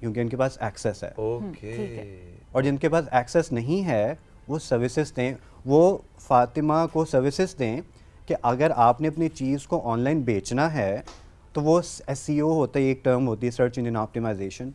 کیونکہ ان کے پاس ایکسیس ہے. اوکے. اور جن کے پاس ایکسیس نہیں ہے وہ سروسز دیں, وہ فاطمہ کو سروسز دیں کہ اگر آپ نے اپنی چیز کو آن لائن بیچنا ہے تو وہ SEO ہوتا ہے, ایک ٹرم ہوتی ہے سرچ انجن آپٹیمائزیشن,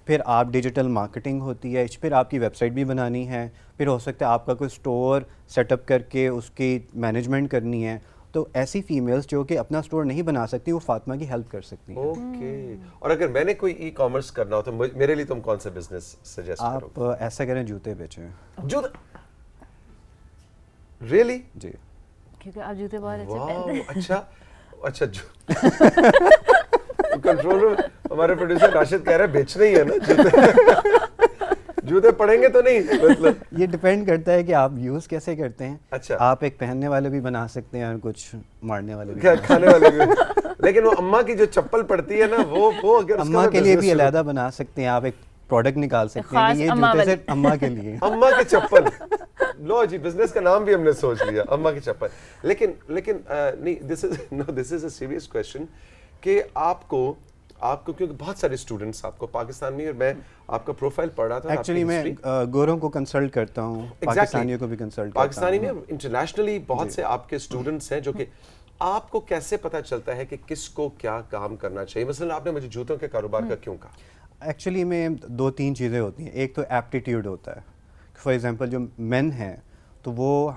پھر آپ ڈیجیٹل مارکیٹنگ ہوتی ہے, پھر آپ کی ویب سائٹ بھی بنانی ہے, پھر ہو سکتا ہے آپ کا کوئی اسٹور سیٹ اپ کر کے اس کی مینجمنٹ کرنی ہے. تو ایسی فیمیلز جو کہ اپنا اسٹور نہیں بنا سکتی وہ فاطمہ کی ہیلپ کر سکتی ہیں. اوکے. اور اگر میں نے کوئی ای کامرس کرنا ہو تو میرے لیے تم کون سا بزنس سجیسٹ کرو گے؟ آپ ایسا کریں جوتے بیچیں. ریئلی؟ جی کیونکہ آپ جوتے بہت اچھے واو. پہنتے ہیں. اچھا کنٹرول ہمارے پروڈیوسر راشد کہہ رہے ہیں بیچنے ہی ہے نا جوتے پڑیں گے تو نہیں, مطلب یہ ڈپینڈ کرتا ہے کہ آپ یوز کیسے کرتے ہیں. اچھا آپ ایک پہننے والے بھی بنا سکتے ہیں اور کچھ مارنے والے بھی, کھانے والے بھی, لیکن وہ اماں کی جو چپل پڑتی ہے نا وہ اگر اماں کے لیے بھی علیحدہ بنا سکتے ہیں. آپ ایک پروڈکٹ نکال سکتے ہیں کہ یہ جوتے صرف اماں کے لیے. اماں کی چپل, لو جی بزنس کا نام بھی ہم نے سوچ لیا, اماں کی چپل. لیکن نہیں, دس از اے سیریس کویسچن کہ آپ کو کیونکہ بہت سارے اسٹوڈنٹس آپ کو پاکستان میں, اور میں آپ کا پروفائل پڑھ رہا تھا ایکچولی میں گوروں کو کنسلٹ کرتا ہوں, پاکستانیوں کو بھی کنسلٹ کرتا ہوں. پاکستانی میں انٹرنیشنلی بہت سے آپ کے اسٹوڈنٹس ہیں جو کہ آپ کو کیسے پتہ چلتا ہے کہ کس کو کیا کام کرنا چاہیے؟ مثلا آپ نے مجھے جوتوں کے کاروبار کا کیوں کہا؟ ایکچولی میں 2-3 چیزیں ہوتی ہیں. ایک تو ایپٹیٹیوڈ ہوتا ہے. فار ایگزامپل جو مین ہیں تو وہ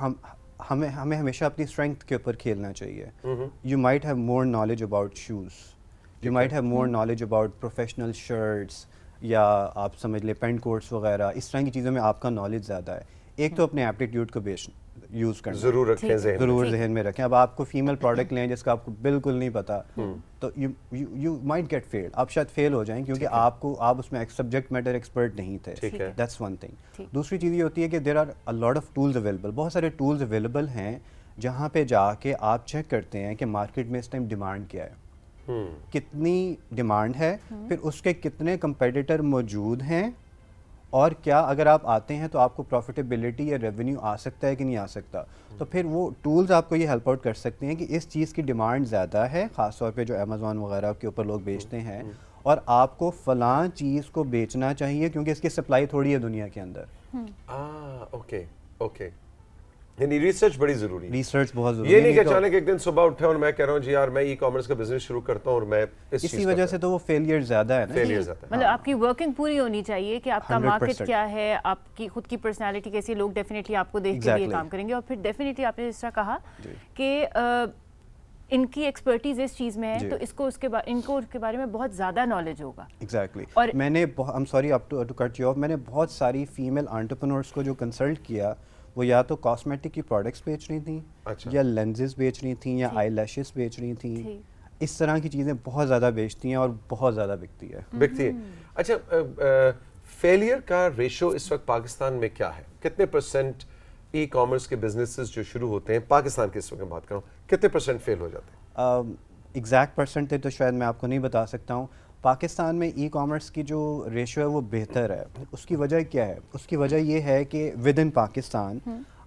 ہمیں ہمیشہ اپنی اسٹرینگتھ کے اوپر کھیلنا چاہیے. You might have more knowledge about shoes, you might have more knowledge about professional shirts, یا آپ سمجھ لیں پینٹ کوٹس وغیرہ, اس طرح کی چیزوں میں آپ کا نالج زیادہ ہے. ایک تو اپنے ایپٹیٹیوڈ کو یوز کرنا ضرور رکھیں, ضرور ذہن میں رکھیں. اب آپ کو فیمیل پروڈکٹ لیں جس کا آپ کو بالکل نہیں پتا تو یو مائٹ گیٹ فیلڈ, آپ شاید فیل ہو جائیں کیونکہ آپ اس میں ایک سبجیکٹ میٹر ایکسپرٹ نہیں تھے. That's one thing. دوسری چیز یہ ہوتی ہے کہ there are a lot of tools available, بہت سارے ٹولز اویلیبل ہیں جہاں پہ جا کے آپ چیک کرتے ہیں کہ مارکیٹ میں اس ٹائم ڈیمانڈ کیا ہے, کتنی ڈیمانڈ ہے, پھر اس کے کتنے کمپیٹیٹر موجود ہیں, اور کیا اگر آپ آتے ہیں تو آپ کو پروفیٹیبلٹی یا ریونیو آ سکتا ہے کہ نہیں آ سکتا. تو پھر وہ ٹولز آپ کو یہ ہیلپ آؤٹ کر سکتے ہیں کہ اس چیز کی ڈیمانڈ زیادہ ہے, خاص طور پہ جو امیزون وغیرہ کے اوپر لوگ بیچتے ہیں, اور آپ کو فلاں چیز کو بیچنا چاہیے کیونکہ اس کی سپلائی تھوڑی ہے دنیا کے اندر. اوکے. یعنی ریسرچ بڑی ضروری ہے. ریسرچ بہت ضروری ہے. یہ نہیں کہ اچانک ایک دن صبح اٹھے اور میں کہہ رہا ہوں جی یار میں ای کامرس کا بزنس شروع کرتا ہوں اور میں اسی وجہ سے تو وہ فیلئر زیادہ ہے نا. مطلب آپ کی ورکنگ پوری ہونی چاہیے کہ آپ کا مارکیٹ کیا ہے, آپ کی خود کی پرسنالٹی کیسی, لوگ ڈیفینیٹلی آپ کو دیکھ کے یہ کام کریں گے. اور پھر ڈیفینیٹلی آپ نے جس طرح کہا کہ ان کی ایکسپرٹیز اس چیز میں ہے تو ان کو اس کے بارے میں بہت زیادہ نالج ہوگا. ایگزیکٹلی. اور میں نے میں نے بہت ساری فیمیل انٹرپرینورس کو جو کنسلٹ کیا وہ یا تو کاسمیٹک کی پروڈکٹس بیچ رہی تھیں, یا لینزز بیچ رہی تھیں, یا آئی لیشز بیچ رہی تھیں. اس طرح کی چیزیں بہت زیادہ بیچتی ہیں اور بہت زیادہ بکتی ہے. اچھا, فیلئر کا ریشو اس وقت پاکستان میں کیا ہے؟ کتنے پرسنٹ ای کامرس کے بزنسز جو شروع ہوتے ہیں پاکستان کے, اس وقت بات کروں, کتنے پرسنٹ فیل ہو جاتے ہیں؟ ایگزیکٹ پرسنٹیج تو شاید میں آپ کو نہیں بتا سکتا ہوں. پاکستان میں ای کامرس کی جو ریشو ہے وہ بہتر ہے. اس کی وجہ کیا ہے؟ اس کی وجہ یہ ہے کہ ود ان پاکستان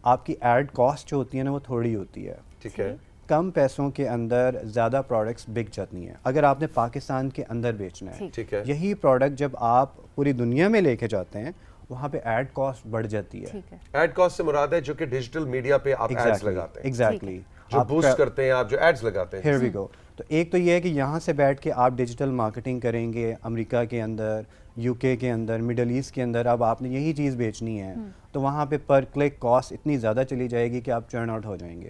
آپ کی ایڈ کاسٹ جو ہوتی ہے نا وہ تھوڑی ہوتی ہے. ٹھیک ہے. کم پیسوں کے اندر زیادہ پروڈکٹس بک جاتی ہیں اگر آپ نے پاکستان کے اندر بیچنا ہے. ٹھیک ہے. یہی پروڈکٹ جب آپ پوری دنیا میں لے کے جاتے ہیں وہاں پہ ایڈ کاسٹ بڑھ جاتی ہے. ایڈ کاسٹ سے مراد ہے جو کہ ڈیجیٹل میڈیا پہ آپ ایڈز لگاتے ہیں. ایگزیکٹلی. جو بوسٹ کرتے ہیں آپ, جو ایڈز لگاتے ہیں. ہیئر وی گو. تو ایک تو یہ ہے کہ یہاں سے بیٹھ کے آپ ڈیجیٹل مارکیٹنگ کریں گے امریکہ کے اندر, یو کے اندر, مڈل ایسٹ کے اندر. اب آپ نے یہی چیز بیچنی ہے تو وہاں پہ پر کلک کاسٹ اتنی زیادہ چلی جائے گی کہ آپ چرن آؤٹ ہو جائیں گے.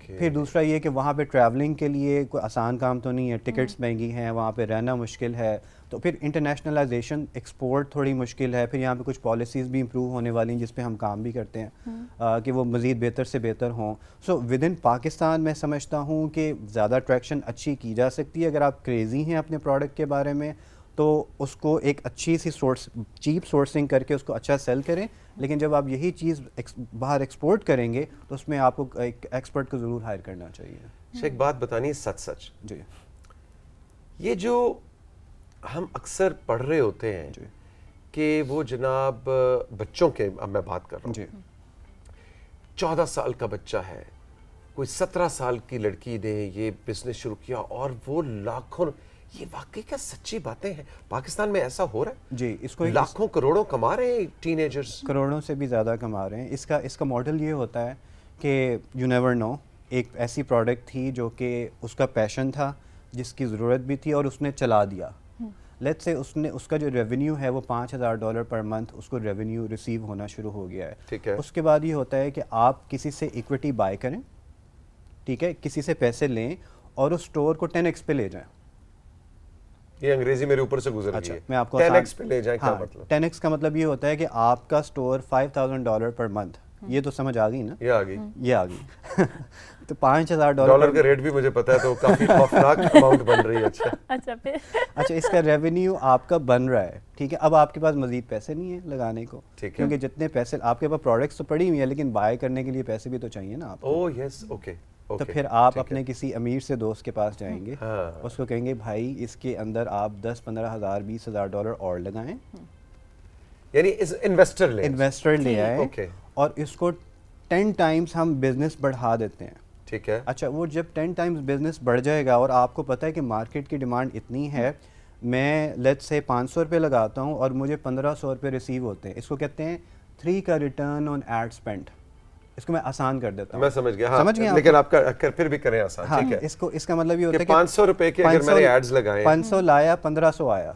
پھر دوسرا یہ کہ وہاں پہ ٹریولنگ کے لیے کوئی آسان کام تو نہیں ہے, ٹکٹس مہنگی ہیں, وہاں پہ رہنا مشکل ہے. تو پھر انٹرنیشنلائزیشن, ایکسپورٹ تھوڑی مشکل ہے. پھر یہاں پہ کچھ پالیسیز بھی امپروو ہونے والی ہیں جس پہ ہم کام بھی کرتے ہیں کہ وہ مزید بہتر سے بہتر ہوں. سو ود ان پاکستان میں سمجھتا ہوں کہ زیادہ ٹریکشن اچھی کی جا سکتی ہے. اگر آپ کریزی ہیں اپنے پروڈکٹ کے بارے میں تو اس کو ایک اچھی سی چیپ سورسنگ کر کے اس کو اچھا سیل کریں. لیکن جب آپ یہی چیز باہر ایکسپورٹ کریں گے تو اس میں آپ کو ایک ایکسپرٹ کو ضرور ہائر کرنا چاہیے. ایک بات بتانی ہے سچ. جی. یہ جو ہم اکثر پڑھ رہے ہوتے ہیں کہ وہ جناب بچوں کے, اب میں بات کر رہا ہوں, 14 سال کا بچہ ہے, کوئی 17 سال کی لڑکی نے یہ بزنس شروع کیا اور وہ لاکھوں, یہ واقعی کیا سچی باتیں ہیں؟ پاکستان میں ایسا ہو رہا ہے؟ جی، اس کو لاکھوں کروڑوں کما رہے ہیں ٹین ایجرز، کروڑوں سے بھی زیادہ کما رہے ہیں. اس کا ماڈل یہ ہوتا ہے کہ یو نیور نو، ایک ایسی پروڈکٹ تھی جو کہ اس کا پیشن تھا، جس کی ضرورت بھی تھی، اور اس نے چلا دیا. لیٹس سے اس کا جو ریونیو ہے وہ $5,000 پر منتھ اس کو ریونیو ریسیو ہونا شروع ہو گیا ہے. ٹھیک ہے. اس کے بعد یہ ہوتا ہے کہ آپ کسی سے ایکویٹی بائی کریں، ٹھیک ہے، کسی سے پیسے لیں اور اس اسٹور کو 10x پہ لے جائیں. یہ انگریزی میرے اوپر سے گزر گئی ہے. میں آپ کو 10x پہ لے جائیں، کیا مطلب؟ 10x کا مطلب یہ ہوتا ہے کہ آپ کا اسٹور $5,000 پر منتھ، یہ تو سمجھ آ گئی نا؟ یہ آ گئی تو $5,000 ڈالر کا ریٹ بھی مجھے پتا ہے، تو کافی خوفناک اماؤنٹ بن رہی ہے. اچھا، اس کا ریونیو آپ کا بن رہا ہے، ٹھیک ہے. اب آپ کے پاس مزید پیسے نہیں ہیں لگانے کو، کیونکہ جتنے پیسے آپ کے پاس پروڈکٹس تو پڑی ہوئی ہیں، لیکن بائی کرنے کے لیے پیسے بھی تو چاہیے نا آپ کو. اوہ یس، اوکے. تو پھر آپ اپنے کسی امیر سے دوست کے پاس جائیں گے، اس کو کہیں گے بھائی اس کے اندر آپ 10-15,000 $20,000 اور لگائیں، یعنی انویسٹر لے آئیں، اور اس کو 10 ٹائمز ہم بزنس بڑھا دیتے ہیں. ٹھیک ہے. اچھا، وہ جب 10 ٹائمز بزنس بڑھ جائے گا اور آپ کو پتہ ہے کہ مارکیٹ کی ڈیمانڈ اتنی ہے، میں لیٹس سے $500 لگاتا ہوں اور مجھے $1,500 ریسیو ہوتے ہیں. اس کو کہتے ہیں 3 کا ریٹرن آن ایڈ اسپینڈ. اس کو میں آسان کر دیتا ہوں. میں سمجھ گیا، سمجھ گیا، لیکن آپ کا پھر بھی کریں آسان. ٹھیک ہے. اس کا مطلب یہ ہوتا ہے کہ $500 کے اگر میں نے ایڈز لگائے، 500 لایا، 1500 آیا.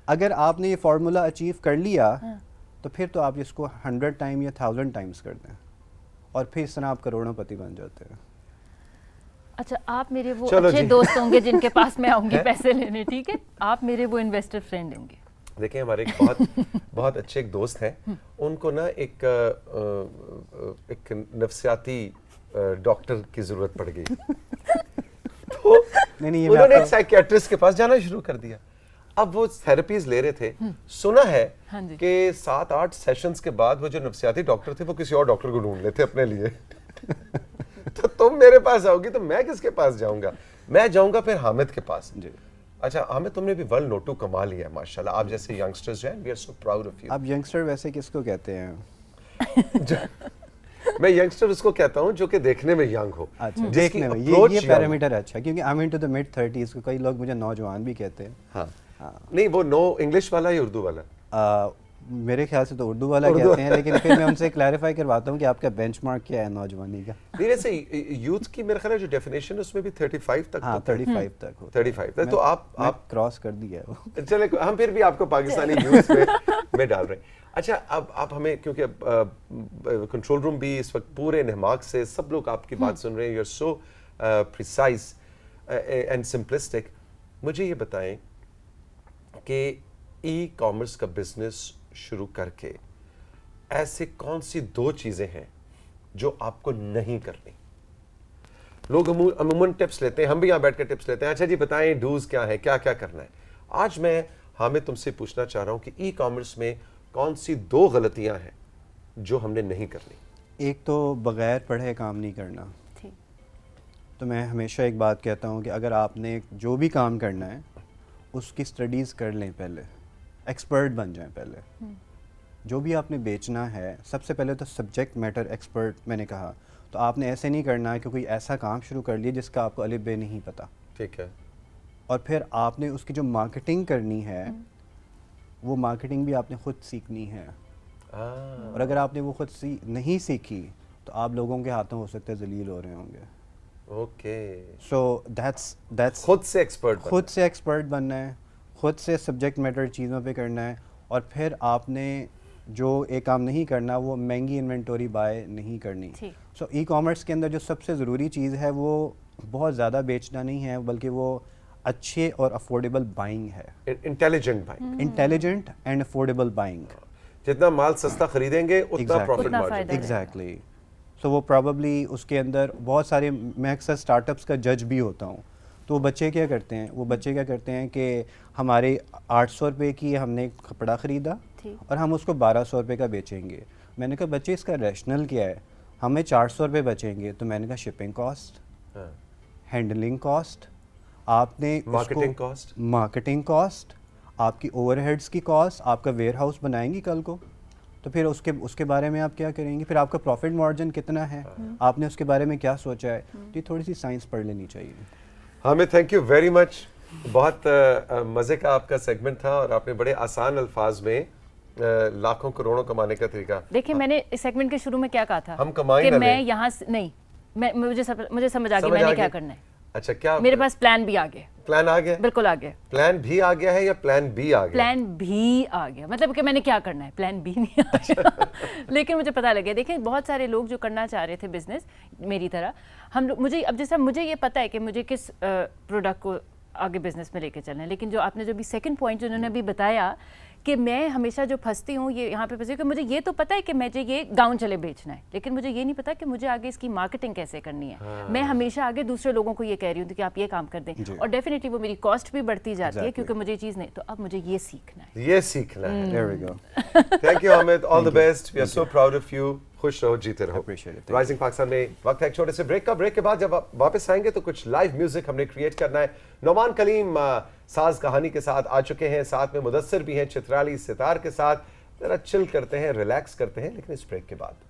اگر آپ نے یہ فارمولا اچیو کر لیا تو پھر تو آپ اس کو 100 ٹائم یا 1000 ٹائمز کر دیں، اور پھر اس طرح آپ کروڑوں پتی بن جاتے ہیں. اچھا، آپ میرے وہ اچھے دوست ہوں گے جن کے پاس میں آؤں گی پیسے لینے، ٹھیک ہے؟ آپ میرے وہ انویسٹر فرینڈ ہوں گے. دیکھیں، ہمارے ایک بہت اچھے ایک دوست ہیں، ان کو نا ایک نفسیاتی ڈاکٹر کی ضرورت پڑ گئی، تو انہوں نے ایک سائیکیٹرسٹ کے پاس جانا شروع کر دیا. اب وہ تھراپیز لے رہے تھے، سنا ہے کہ 7-8 سیشنز کے بعد وہ جو نفسیاتی ڈاکٹر تھے وہ کسی اور ڈاکٹر کو ڈھونڈ لیتے اپنے لیے. تو تم میرے پاس آؤ گی تو میں کس کے پاس جاؤں گا؟ میں جاؤں گا پھر حامد کے پاس. اچھا حامد، تم نے بھی ورلڈ نوٹو کما لیا ہے ماشاءاللہ. آپ جیسے ینگسٹرز جو ہیں، we are so proud of you. اب ینگسٹر ویسے کس کو کہتے ہیں؟ میں ینگسٹر اس کو کہتا ہوں جو کہ دیکھنے میں ینگ ہو. اچھا، دیکھنے میں یہ پیرامیٹر اچھا، کیونکہ آئی مین ٹو دی مڈ 30s کو کئی لوگ مجھے نوجوان بھی کہتے ہیں. ہاں، نہیں وہ نو انگلش والا یا اردو والا؟ میرے خیال سے تو اردو والا کہتے ہیں، لیکن پھر میں ان سے کلیریفائی کرواتا ہوں کہ آپ کا بینچ مارک کیا ہے نوجوانی کا. نہیں، ویسے یوتھ کی میرے خیال ہے جو ڈیفینیشن اس میں بھی 35 تک. ہاں، 35 تک ہوتا ہے. 35 تک تو آپ کراس کر دیا ہے. چلے، ہم پھر بھی آپ کو پاکستانی یوتھ میں ڈال رہے ہیں. اچھا، اب آپ ہمیں، کیونکہ کنٹرول روم بھی اس وقت پورے نہماک سے سب لوگ آپ کی بات سن رہے ہیں، you are so precise and simplistic. مجھے یہ بتائیں کہ ای کامرس کا بزنس شروع کر کے ایسے کون سی 2 چیزیں ہیں جو آپ کو نہیں کرنی؟ لوگ عموماً ٹپس لیتے ہیں، ہم بھی یہاں بیٹھ کے ٹپس لیتے ہیں. اچھا جی بتائیں ڈوز کیا ہے، کیا کیا کرنا ہے. آج میں حامد تم سے پوچھنا چاہ رہا ہوں کہ ای کامرس میں کون سی 2 غلطیاں ہیں جو ہم نے نہیں کرنی؟ ایک تو بغیر پڑھے کام نہیں کرنا. تو میں ہمیشہ ایک بات کہتا ہوں کہ اگر آپ نے جو بھی کام کرنا ہے اس کی اسٹڈیز کر لیں، پہلے ایکسپرٹ بن جائیں. پہلے جو بھی آپ نے بیچنا ہے، سب سے پہلے تو سبجیکٹ میٹر ایکسپرٹ میں نے کہا. تو آپ نے ایسے نہیں کرنا ہے کہ کوئی ایسا کام شروع کر لیا جس کا آپ کو الف بے نہیں پتہ. ٹھیک ہے. اور پھر آپ نے اس کی جو مارکیٹنگ کرنی ہے وہ مارکیٹنگ بھی آپ نے خود سیکھنی ہے. اور اگر آپ نے وہ خود نہیں سیکھی تو آپ لوگوں کے ہاتھوں ہو سکتے ذلیل ہو رہے ہوں گے. اوکے. سو دیٹس خود سے ایکسپرٹ بننا ہے، خود سے سبجیکٹ میٹر چیزوں پہ کرنا ہے. اور پھر آپ نے جو ایک کام نہیں کرنا وہ مہنگی انوینٹوری بائی نہیں کرنی. سو ای کامرس کے اندر جو سب سے ضروری چیز ہے وہ بہت زیادہ بیچنا نہیں ہے، بلکہ وہ اچھے اور افورڈیبل بائنگ ہے. Intelligent and affordable buying. جتنا مال سستا خریدیں گے اتنا پروفٹ مارجن. ایگزیکٹلی. سو وہ پرابیبلی اس کے اندر بہت سارے، میں اکثر اسٹارٹ اپس کا جج بھی ہوتا ہوں. تو وہ بچے کیا کرتے ہیں کہ ہمارے 800 روپے کی ہم نے کپڑا خریدا اور ہم اس کو 1200 روپے کا بیچیں گے. میں نے کہا بچے اس کا ریشنل کیا ہے؟ ہمیں 400 روپے بچیں گے. تو میں نے کہا شپنگ کاسٹ، ہینڈلنگ کاسٹ، آپ نے مارکیٹنگ کاسٹ، آپ کی اوور ہیڈس کی کاسٹ، آپ کا ویئر ہاؤس بنائیں گی کل کو، تو پھر اس کے بارے میں آپ کیا کریں گے؟ پھر آپ کا پروفٹ مارجن کتنا ہے، آپ نے اس کے بارے میں کیا سوچا ہے؟ تو یہ تھوڑی سی سائنس پڑھ لینی چاہیے. Hamid thank you very much. بہت مزے کا آپ کا سیگمنٹ تھا اور آپ نے بڑے آسان الفاظ میں لاکھوں کروڑوں کمانے کا طریقہ. دیکھیں میں نے اس سیگمنٹ کے شروع میں کیا کہا تھا ہم کمائیں کہ میں یہاں سے نہیں مجھے سمجھ آ گئی میں نے کیا کرنا ہے. اچھا کیا میرے پاس پلان بھی آ گیا. پلان آ گیا؟ بالکل آ گیا. پلان بھی آ گیا ہے یا پلان بی آ گیا؟ پلان بھی آ گیا, مطلب کہ میں نے کیا کرنا ہے, پلان بی نہیں آ گیا. لیکن مجھے پتہ لگا, دیکھیں بہت سارے لوگ جو کرنا چاہ رہے تھے بزنس میری طرح, ہم لوگ مجھے اب جیسا مجھے یہ پتہ ہے کہ مجھے کس پروڈکٹ کو آگے بزنس میں لے کے چلنا ہے. لیکن جو آپ نے جو بھی سیکنڈ پوائنٹ جو انہوں نے ابھی بتایا کہ میں ہمیشہ جو پھنستی ہوں یہ یہاں پہ پھنسی ہوں کہ مجھے یہ تو پتہ ہے کہ مجھے یہ گاؤن چلے بیچنا ہے, لیکن مجھے یہ نہیں پتا کہ مجھے آگے اس کی مارکیٹنگ کیسے کرنی ہے. میں ہمیشہ آگے دوسرے لوگوں کو یہ کہہ رہی ہوں کہ آپ یہ کام کر دیں, اور ڈیفینیٹلی وہ میری کاسٹ بھی بڑھتی جاتی ہے کیونکہ مجھے یہ چیز نہیں, تو اب مجھے یہ سیکھنا ہے. یہ سیکھنا ہے. Thank you Hamid, all the best, we are so proud of you. خوش رہو, جیتے رہو. رائزنگ پاکستان میں وقت ہے ایک چھوٹے سے بریک کا. بریک کے بعد جب واپس آئیں گے تو کچھ لائیو میوزک ہم نے کریٹ کرنا ہے. نعمان کلیم ساز کہانی کے ساتھ آ چکے ہیں, ساتھ میں مدثر بھی ہیں چترالی ستار کے ساتھ. ذرا چل کرتے ہیں, ریلیکس کرتے ہیں, لیکن اس بریک کے بعد.